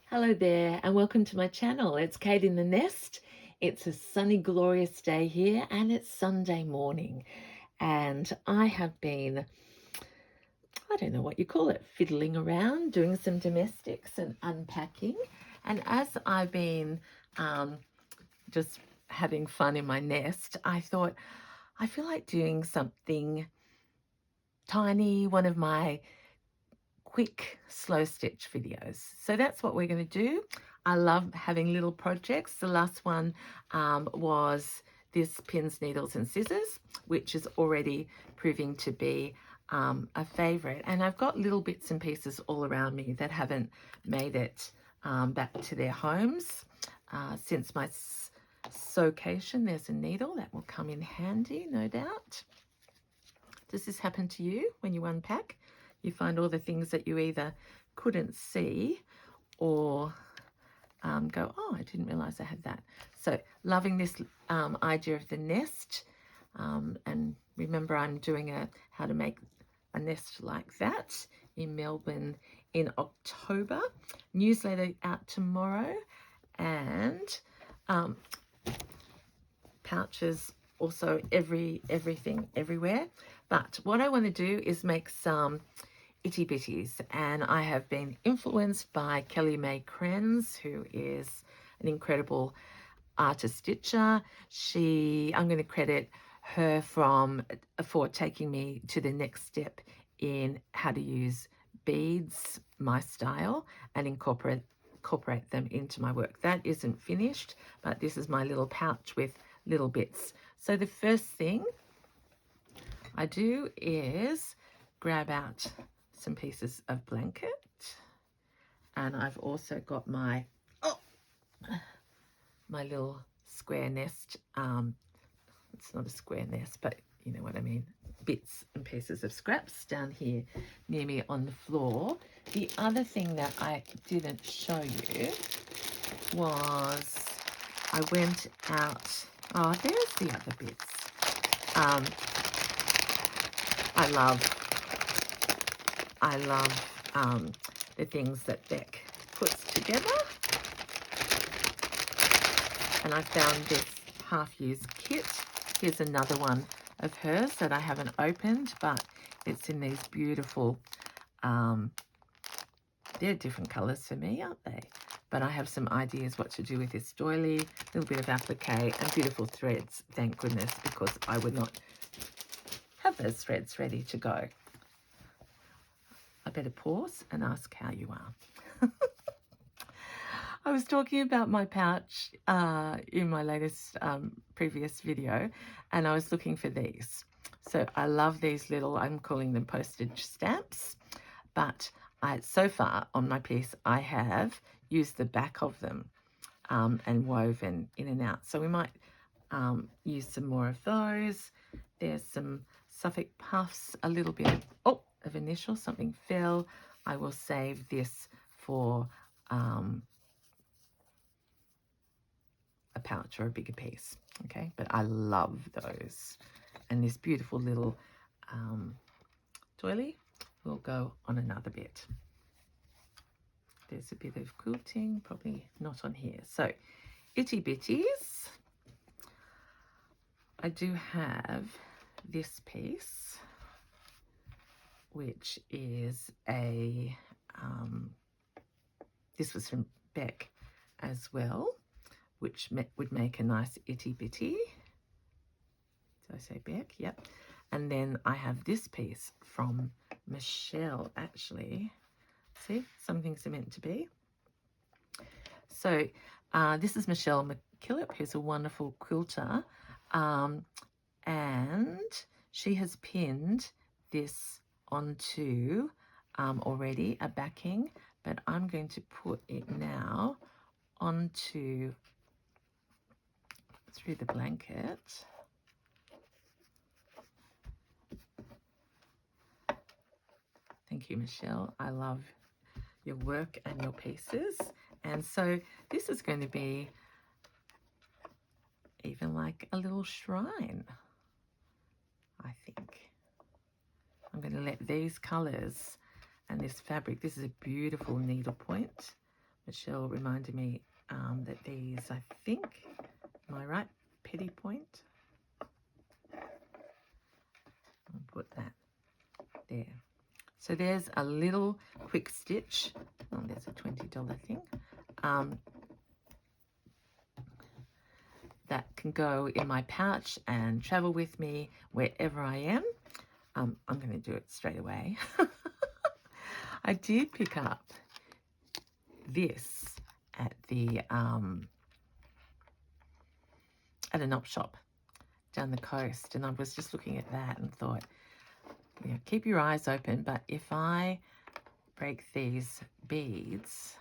Hello there and welcome to my channel. It's Kate in the Nest. It's a sunny, glorious day here and it's Sunday morning. And I have been, I don't know what you call it, fiddling around, doing some domestics and unpacking. And as I've been just having fun in my nest, I thought, I feel like doing something tiny, one of my quick slow stitch videos. So that's what we're going to do. I love having little projects. The last one was this pins, needles and scissors, which is already proving to be a favorite. And I've got little bits and pieces all around me that haven't made it back to their homes since my sewcation. There's a needle that will come in handy, no doubt. Does this happen to you when you unpack? You find all the things that you either couldn't see or go, oh, I didn't realize I had that. So loving this idea of the nest. And remember, I'm doing a how to make a nest like that in Melbourne in October. Newsletter out tomorrow. And pouches also everything everywhere. But what I want to do is make some itty bitties, and I have been influenced by Kelly May-Krenz, who is an incredible artist stitcher. I'm going to credit her for taking me to the next step in how to use beads, my style, and incorporate them into my work. That isn't finished, but this is my little pouch with little bits. So the first thing I do is grab out some pieces of blanket, and I've also got my little square nest. It's not a square nest, but you know what I mean, bits and pieces of scraps down here near me on the floor. The other thing that I didn't show you was I went out. Oh, there's the other bits. I love the things that Beck puts together. And I found this half-used kit. Here's another one of hers that I haven't opened, but it's in these beautiful, they're different colours for me, aren't they? But I have some ideas what to do with this doily, a little bit of applique and beautiful threads, thank goodness, because I would not have those threads ready to go. I better pause and ask how you are. I was talking about my pouch in my latest previous video, and I was looking for these. So I love these little, I'm calling them postage stamps, but so far on my piece I have used the back of them and woven in and out. So we might use some more of those. There's some Suffolk puffs, a little bit of initial, something fell. I will save this for a pouch or a bigger piece, okay? But I love those. And this beautiful little doily will go on another bit. There's a bit of quilting, probably not on here. So, itty bitties. I do have this piece, which is this was from Beck as well, which would make a nice itty bitty. Did I say Beck? Yep. And then I have this piece from Michelle, actually. See, some things are meant to be. So this is Michelle McKillop, who's a wonderful quilter. And she has pinned this onto already a backing, but I'm going to put it now onto through the blanket. Thank you, Michelle. I love your work and your pieces. And so this is going to be even like a little shrine, I think. I'm going to let these colours and this fabric, this is a beautiful needlepoint Michelle reminded me that these, I think, am I right? Petty point. I'll put that there. So there's a little quick stitch. Oh, there's a $20 thing. That can go in my pouch and travel with me wherever I am. I'm going to do it straight away. I did pick up this at the at an op shop down the coast, and I was just looking at that and thought, you know, keep your eyes open, but if I break these beads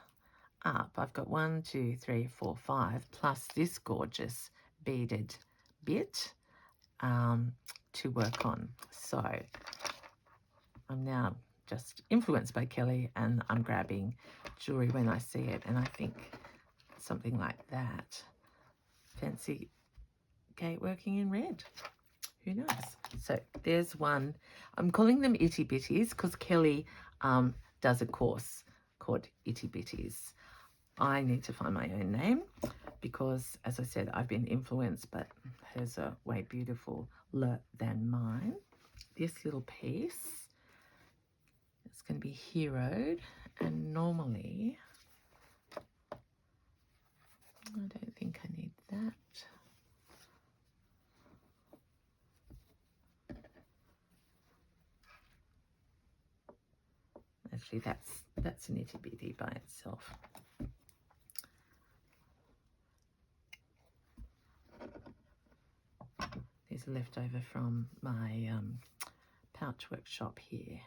up, I've got 1, 2, 3, 4, 5 plus this gorgeous beaded bit to work on. So I'm now just influenced by Kelly, and I'm grabbing jewelry when I see it, and I think something like that. Fancy Kate working in red. Who knows? So there's one. I'm calling them Itty Bitties because Kelly does a course called Itty Bitties. I need to find my own name because, as I said, I've been influenced, but hers are way beautifuler than mine. This little piece is going to be heroed, and normally I don't think I need that. Actually, that's an itty bitty by itself. These are left over from my pouch workshop here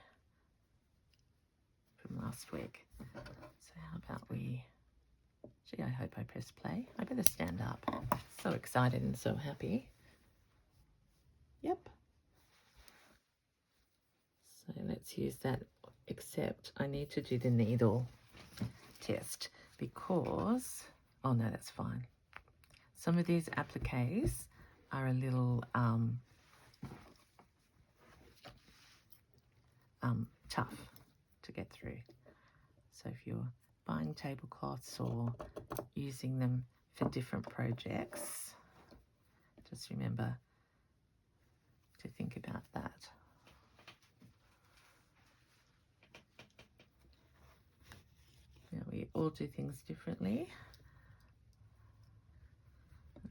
from last week. So how about we... Gee, I hope I press play. I better stand up. So excited and so happy. Yep. So let's use that, except I need to do the needle test because... Oh no, that's fine. Some of these appliques are a little tough to get through. So if you're buying tablecloths or using them for different projects, just remember to think about that. Now we all do things differently.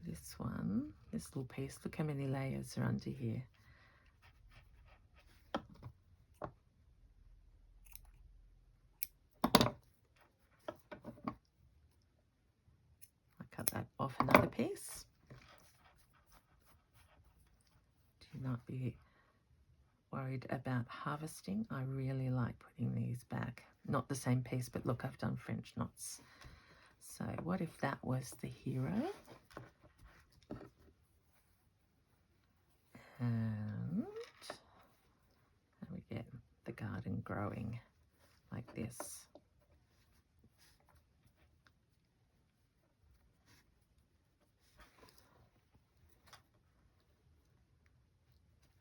This one, this little piece, look how many layers are under here. I cut that off another piece. Do not be worried about harvesting. I really like putting these back. Not the same piece, but look, I've done French knots. So what if that was the hero? And we get the garden growing like this.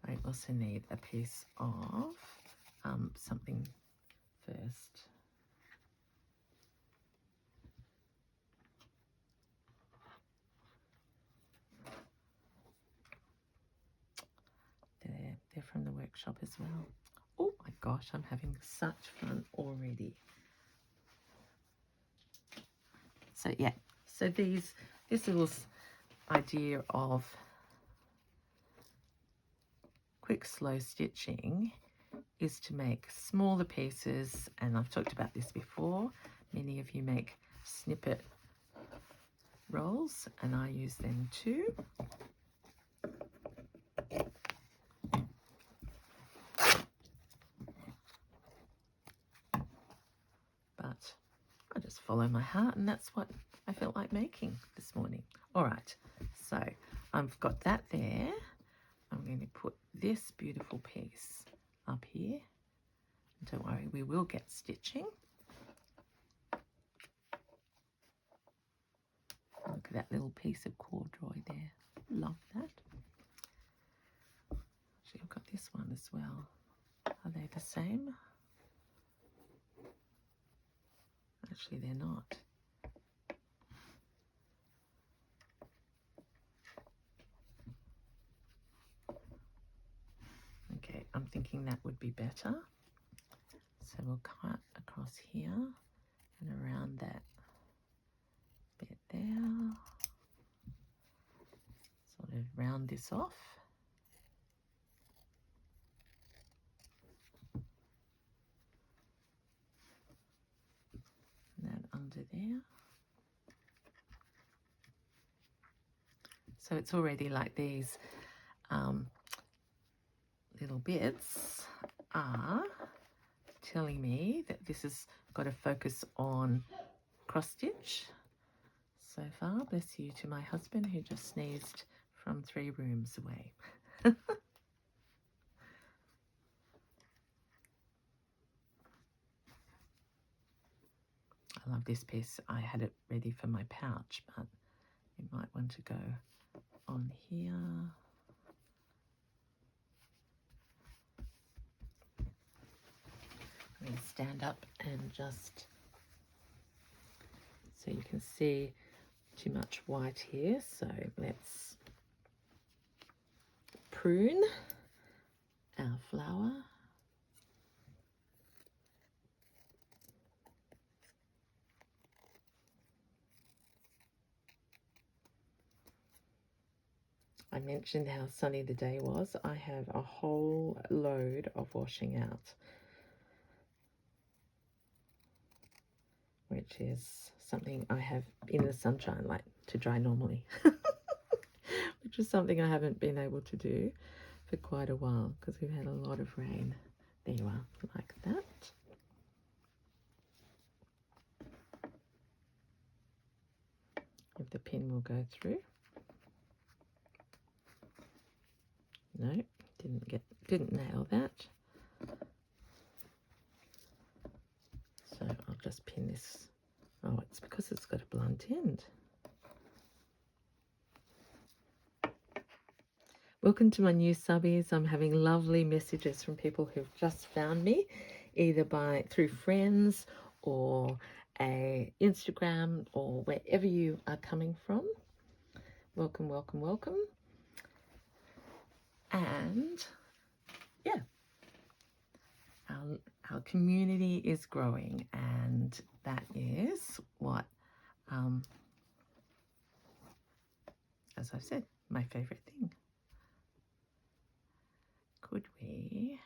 I also need a piece of something first. They're from the workshop as well. Oh my gosh, I'm having such fun already. So yeah, so this little idea of quick slow stitching is to make smaller pieces, and I've talked about this before. Many of you make snippet rolls, and I use them too. But I just follow my heart, and that's what I felt like making this morning. All right, so I've got that there. I'm going to put this beautiful piece up here. Don't worry, we will get stitching. Look at that little piece of corduroy there. Love that. Actually, I've got this one as well. Are they the same? Actually, they're not. thinking that would be better. So we'll cut across here and around that bit there. Sort of round this off. And that under there. So it's already like these little bits are telling me that this has got to focus on cross stitch. So far, bless you to my husband who just sneezed from 3 rooms away. I love this piece. I had it ready for my pouch, but you might want to go on here. I'm going to stand up and just so you can see too much white here. So let's prune our flower. I mentioned how sunny the day was. I have a whole load of washing out, which is something I have in the sunshine, like to dry normally, which is something I haven't been able to do for quite a while because we've had a lot of rain. There you are, like that. If the pin will go through. No, didn't nail that. So I'll just pin this. Oh, it's because it's got a blunt end. Welcome to my new subbies. I'm having lovely messages from people who've just found me, either through friends or a Instagram or wherever you are coming from. Welcome, welcome, welcome. And yeah, our community is growing, and that is what, as I said, my favorite thing. Could we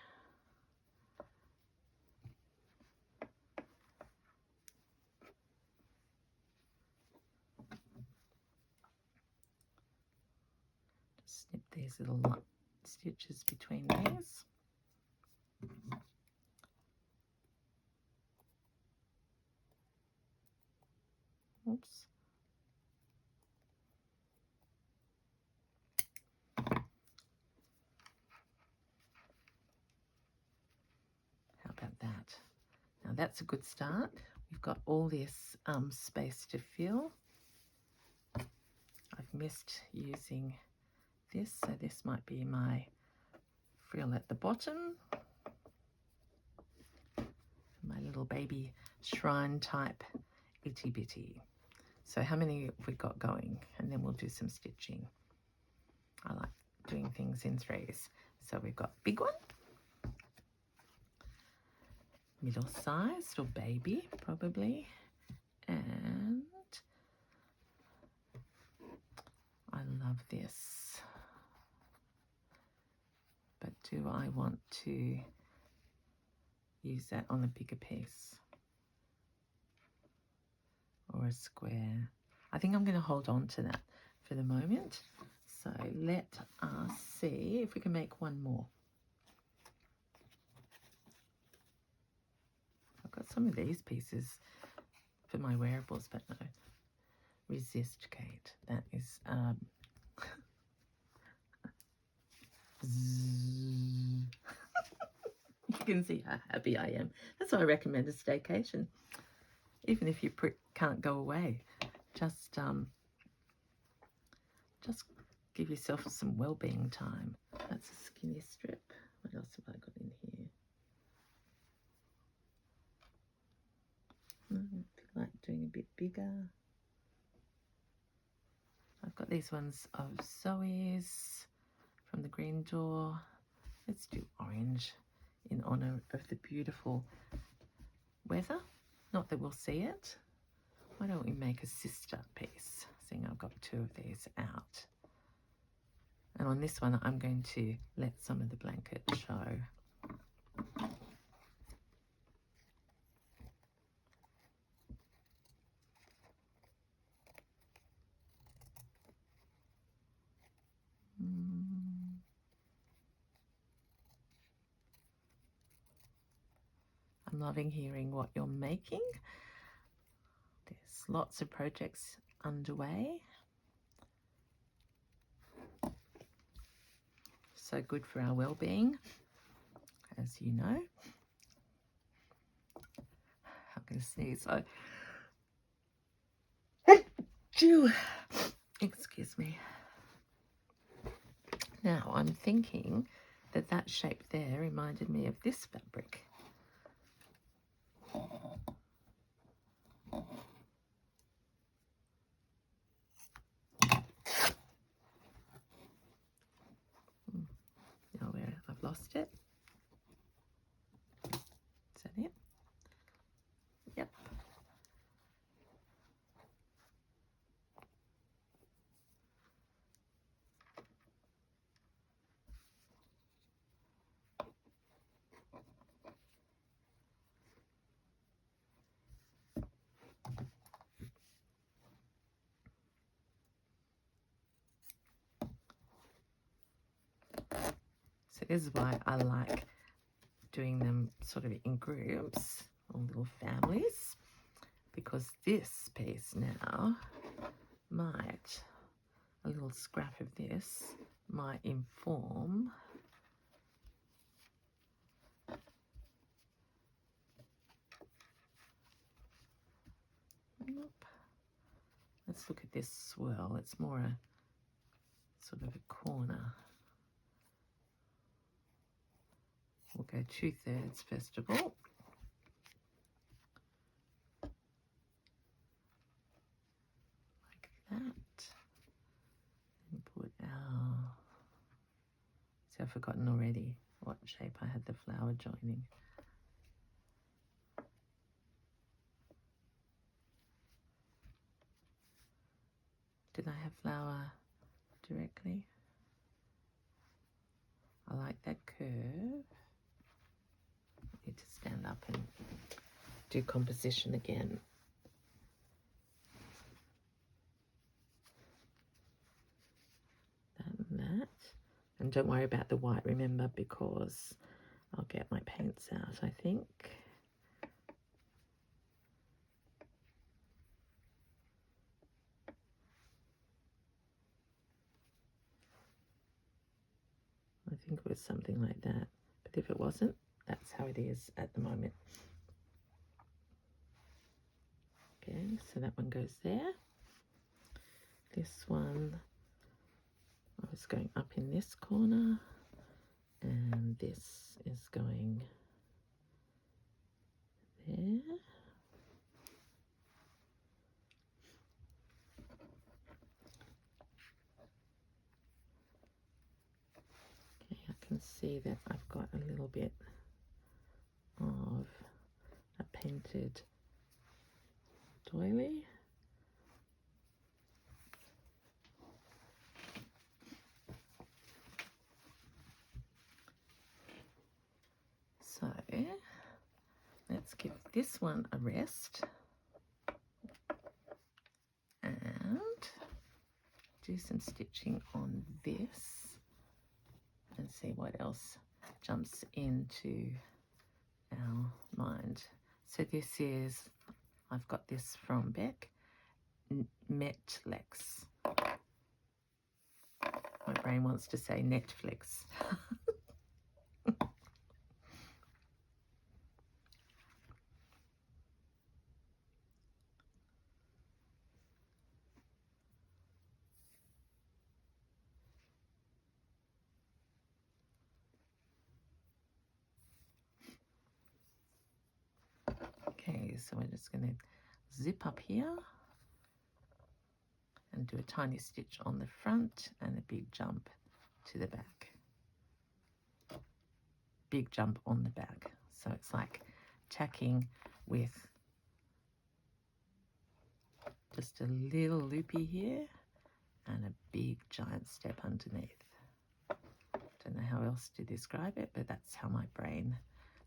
just snip these little stitches between these? Oops. How about that? Now that's a good start. We've got all this space to fill. I've missed using this, so this might be my frill at the bottom. My little baby shrine type itty bitty. So how many have we got going? And then we'll do some stitching. I like doing things in threes. So we've got big one, middle sized or baby probably, and I love this. But do I want to use that on a bigger piece or a square? I think I'm going to hold on to that for the moment. So let us see if we can make one more. I've got some of these pieces for my wearables, but no. Resist, Kate. That is you can see how happy I am. That's why I recommend a staycation. Even if you can't go away, just give yourself some well-being time. That's a skinny strip. What else have I got in here? I feel like doing a bit bigger. I've got these ones of Zoe's from the green door. Let's do orange. in honor of the beautiful weather. Not that we'll see it. Why don't we make a sister piece, seeing I've got two of these out. And on this one, I'm going to let some of the blanket show. I'm loving hearing what you're making. There's lots of projects underway. So good for our well-being, as you know. I'm going to sneeze. Excuse me. Now, I'm thinking that that shape there reminded me of this fabric. Now where I've lost it. Is that it? Yep. So this is why I like doing them sort of in groups or little families, because this piece now might, a little scrap of this might inform Let's look at this swirl. It's more a sort of a corner. We'll go 2/3 first of all. Like that. And put our... See, I've forgotten already what shape I had the flower joining. Did I have flower directly? I like that curve. I need to stand up and do composition again. That and that. And don't worry about the white, remember, because I'll get my paints out, I think. I think it was something like that. But if it wasn't, that's how it is at the moment. Okay, so that one goes there. This one, I was going up in this corner, and this is going there. Okay, I can see that I've got a little bit of a painted doily. So let's give this one a rest and do some stitching on this and see what else jumps into our mind. So this is, I've got this from Beck, Metlex. My brain wants to say Netflix. Okay, so we're just going to zip up here and do a tiny stitch on the front and a big jump to the back. big jump on the back. So it's like tacking with just a little loopy here and a big giant step underneath. Don't know how else to describe it, but that's how my brain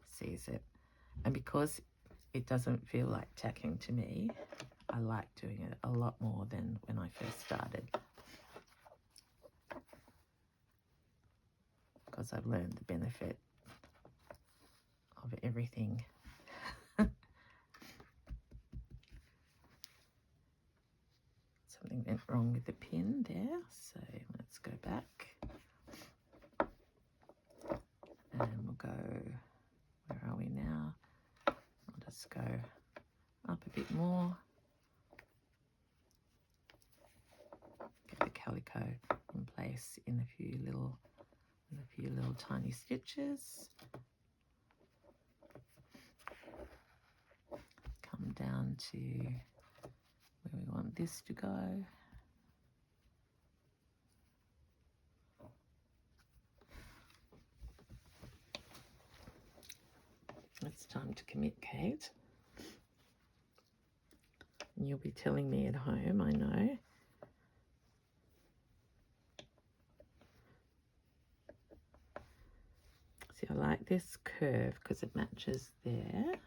sees it. And because it doesn't feel like tacking to me, I like doing it a lot more than when I first started, because I've learned the benefit of everything. Something went wrong with the pin there, so let's go back. And we'll go, where are we now? I'll just go up a bit more. Get the calico in place in a few little tiny stitches. Come down to where we want this to go. It's time to commit, Kate. You'll be telling me at home, I know. See, I like this curve because it matches there.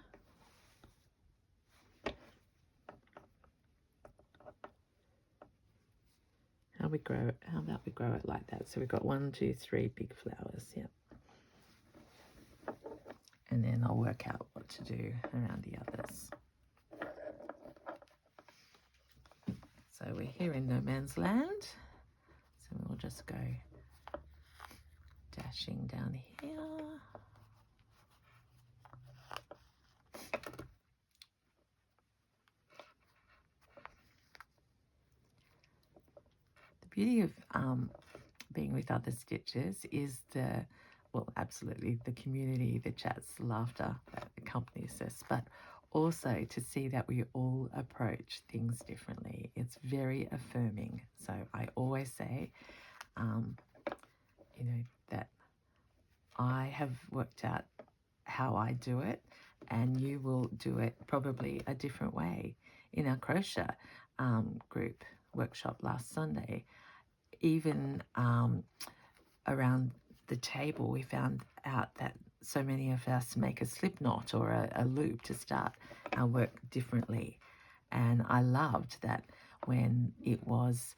How about we grow it like that? So we've got 1, 2, 3 big flowers, yeah. And then I'll work out what to do around the others. So we're here in no man's land. So we'll just go dashing down here. The beauty of being with other stitchers is absolutely the community, the chats, the laughter that accompanies us, but also to see that we all approach things differently. It's very affirming. So I always say, that I have worked out how I do it, and you will do it probably a different way. In our crochet group workshop last Sunday, even around the table, we found out that so many of us make a slip knot or a loop to start our work differently. And I loved that when it was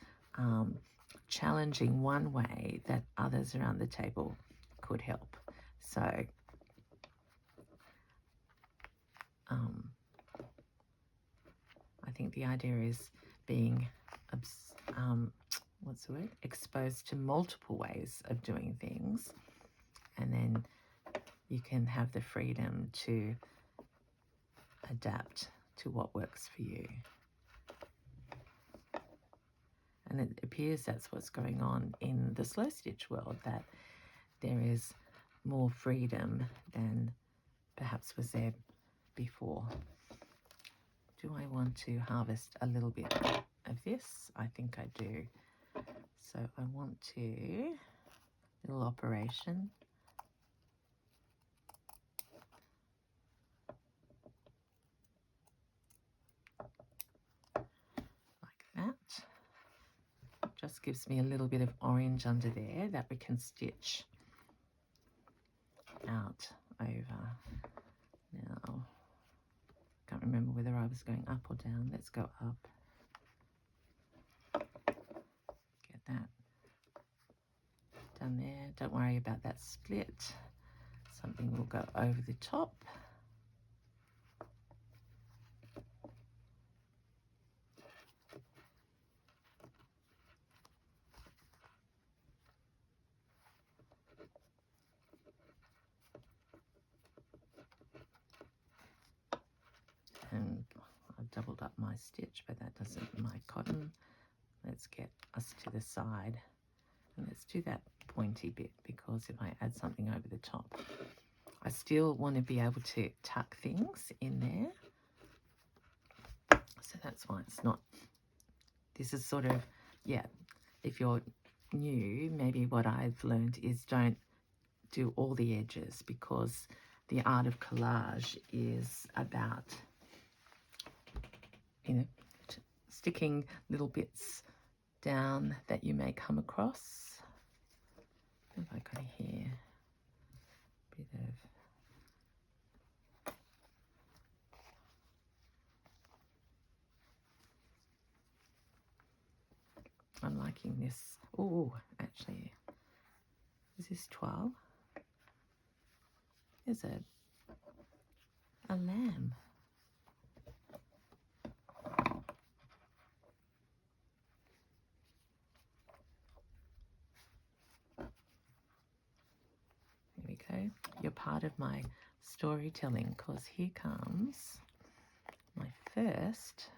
challenging one way, that others around the table could help. So I think the idea is being exposed to multiple ways of doing things, and then you can have the freedom to adapt to what works for you. And it appears that's what's going on in the slow stitch world, that there is more freedom than perhaps was there before. Do I want to harvest a little bit of this? I think I do. So I want to, little operation. Like that. Just gives me a little bit of orange under there that we can stitch out over. Now, can't remember whether I was going up or down. Let's go up. Get that done there. Don't worry about that split. Something will go over the top. And I've doubled up my stitch, but that doesn't, my cotton. Let's get us to the side, and let's do that pointy bit, because if I add something over the top, I still want to be able to tuck things in there. So that's why it's not, this is sort of, yeah, if you're new, maybe what I've learned is don't do all the edges, because the art of collage is about, you know, sticking little bits down that you may come across. What have I got here? Bit of I'm liking this. Oh, actually, is this 12? There's a lamb. There we go. You're part of my storytelling, because here comes my first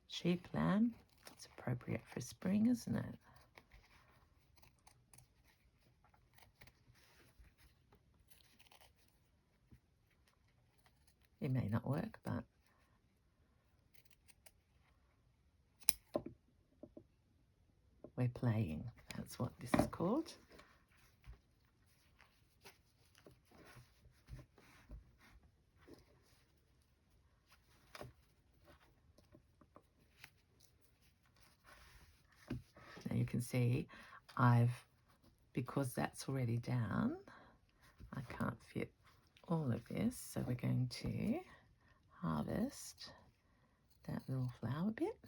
sheep lamb. It's appropriate for spring, isn't it? It may not work, but we're playing. That's what this is called. Now you can see because that's already down, I can't fit all of this, so we're going to harvest that little flower bit,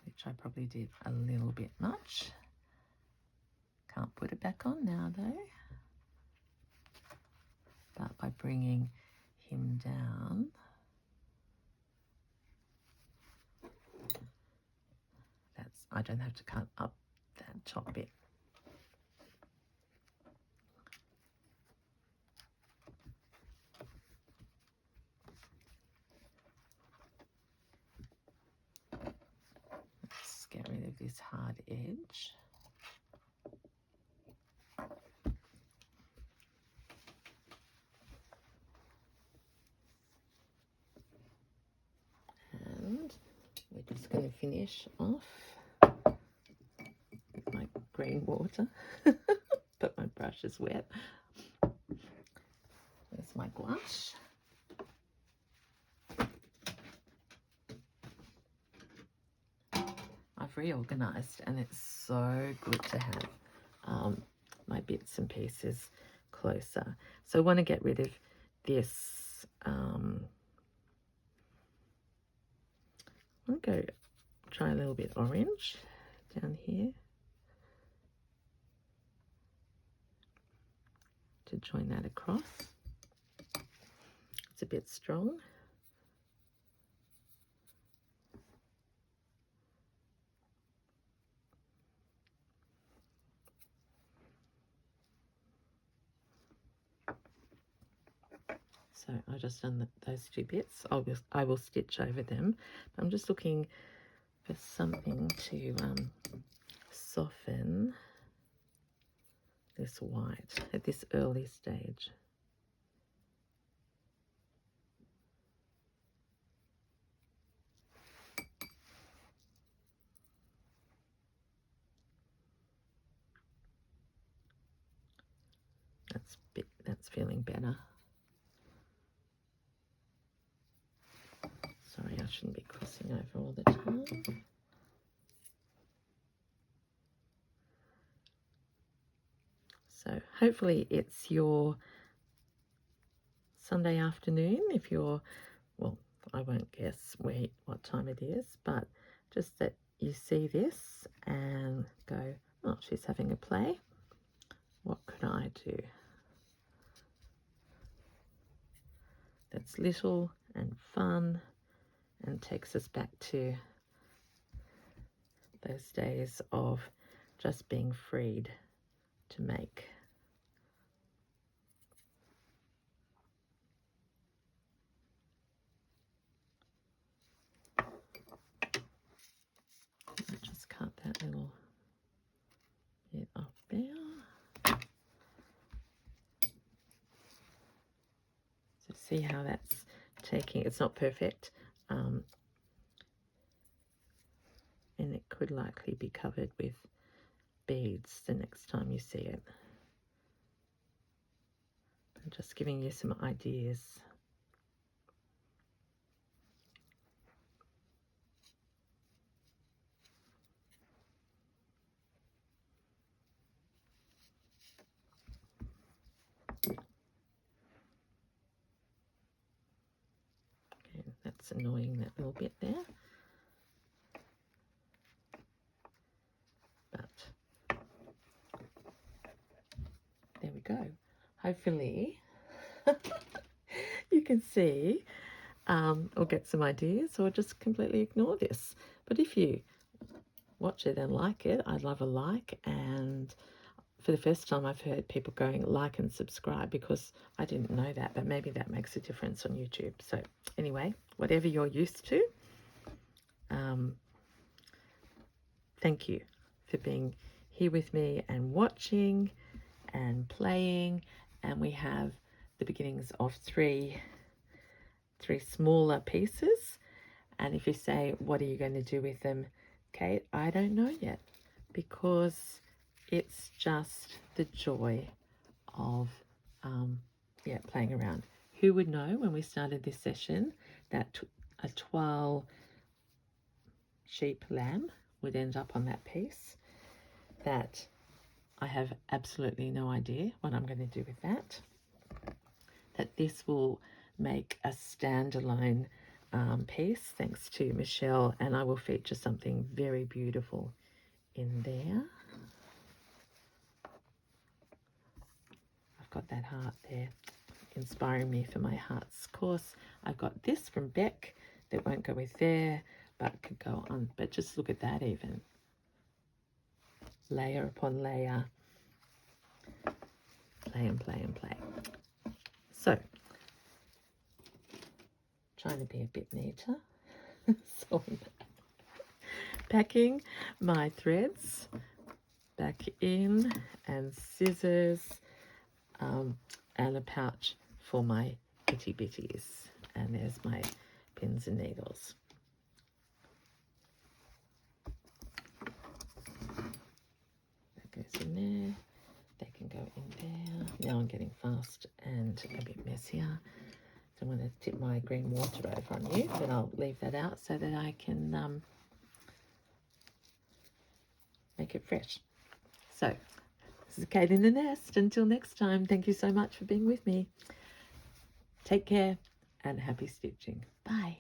which I probably did a little bit much. Can't put it back on now though, but by bringing him down, I don't have to cut up that top bit. Let's get rid of this hard edge. And we're just going to finish off with my green water, but my brush is wet. There's my gouache. I've reorganized, and it's so good to have my bits and pieces closer. So I want to get rid of this. I'm going to go try a little bit orange down here to join that across. It's a bit strong. So I just done those two bits. I will stitch over them. But I'm just looking for something to soften this white at this early stage. That's feeling better. Sorry, I shouldn't be crossing over all the time. So hopefully it's your Sunday afternoon. If you're, well, I won't guess what time it is, but just that you see this and go, oh, she's having a play. What could I do that's little and fun and takes us back to those days of just being freed to make. I'll just cut that little bit off there. So see how that's taking, it's not perfect, and it could likely be covered with beads the next time you see it. I'm just giving you some ideas. Okay, that's annoying, that little bit there. But there we go. Hopefully you can see or get some ideas, or just completely ignore this. But if you watch it and like it, I'd love a like. And for the first time, I've heard people going like and subscribe, because I didn't know that, but maybe that makes a difference on YouTube. So anyway, whatever you're used to, thank you for being here with me and watching and playing. And we have the beginnings of three smaller pieces. And if you say, what are you going to do with them, Kate? I don't know yet, because it's just the joy of playing around. Who would know when we started this session that a toile sheep lamb would end up on that piece? That I have absolutely no idea what I'm going to do with that. That this will make a standalone piece, thanks to Michelle, and I will feature something very beautiful in there. I've got that heart there, inspiring me for my heart's course. I've got this from Beck that won't go with there, but could go on. But just look at that, even layer upon layer, play and play and play. So, trying to be a bit neater. So I'm packing my threads back in, and scissors, and a pouch for my itty bitties. And there's my pins and needles. That goes in there. They can go in there. Now I'm getting fast and a bit messier. Don't want to tip my green water over on you, but I'll leave that out so that I can make it fresh. So, this is Kate in the Nest. Until next time, thank you so much for being with me. Take care and happy stitching. Bye.